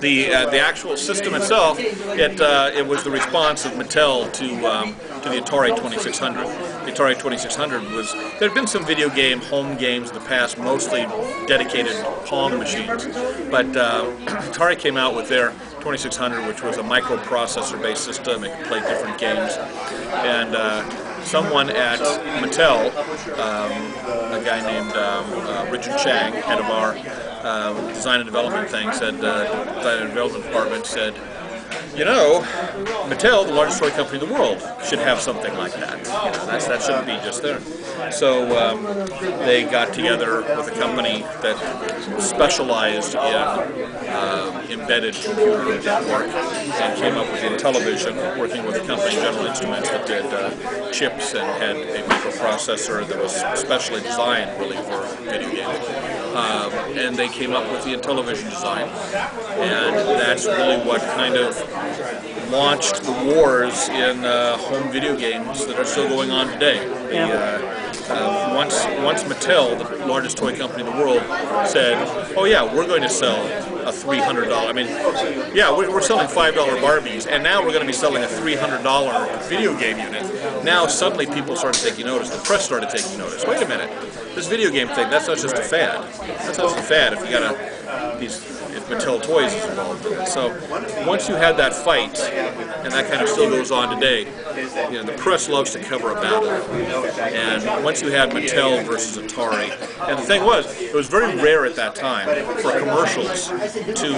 The actual system itself, it was the response of Mattel to the Atari 2600. The Atari 2600 was, there had been some video game home games in the past, mostly dedicated Pong machines, but Atari came out with their 2600, which was a microprocessor-based system. It could play different games, and someone at Mattel, a guy named Richard Chang, head of our design and development thing, said, design and development department said, you know, Mattel, the largest toy company in the world, should have something like that. You know, that shouldn't be just there. So they got together with a company that specialized in embedded computer network and came up with Intellivision, working with a company, General Instruments, that did chips and had a microprocessor that was specially designed really for video games. And they came up with the Intellivision design, and that's really what kind of launched the wars in home video games that are still going on today. Once Mattel, the largest toy company in the world, said, oh yeah, we're going to sell a $300, I mean, yeah, we're selling $5 Barbies, and now we're going to be selling a $300 video game unit. Now suddenly people started taking notice, the press started taking notice. Wait a minute, this video game thing, that's not just a fad. That's not just a fad if you got if Mattel Toys is involved in it. So once you had that fight, and that kind of still goes on today, you know, the press loves to cover a battle. And once you had Mattel versus Atari, and the thing was, it was very rare at that time for commercials to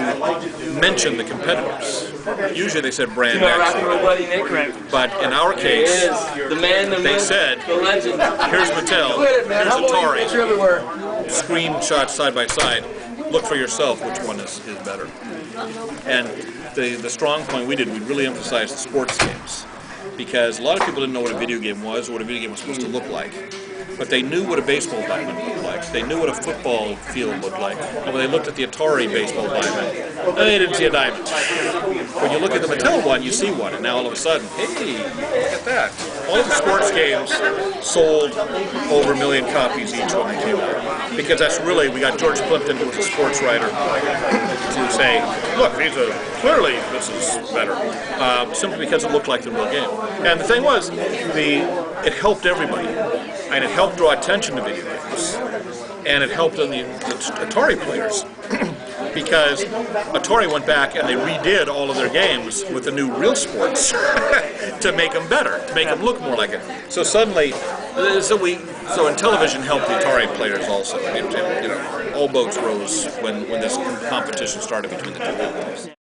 mention the competitors. Usually they said brand X. But in our case, they said, here's Mattel, here's Atari, screenshots side by side. Look for yourself which one is better. And the strong point we did, we really emphasized the sports games, because a lot of people didn't know what a video game was or what a video game was supposed to look like. But they knew what a baseball diamond looked like. They knew what a football field looked like. And when they looked at the Atari baseball diamond, they didn't see a diamond. When you look at the Mattel one, you see one, and now all of a sudden, hey, look at that. All of the sports games sold over 1 million copies each when they came out. Because that's really, we got George Plimpton, who was a sports writer, to say, look, clearly this is better. Simply because it looked like the real game. And the thing was, it helped everybody. And it helped draw attention to video games. And it helped on the Atari players. Because Atari went back and they redid all of their games with the new real sports to make them better, to make them look more like it. So suddenly, so Intellivision helped the Atari players also. You know, all boats rose when this competition started between the two companies.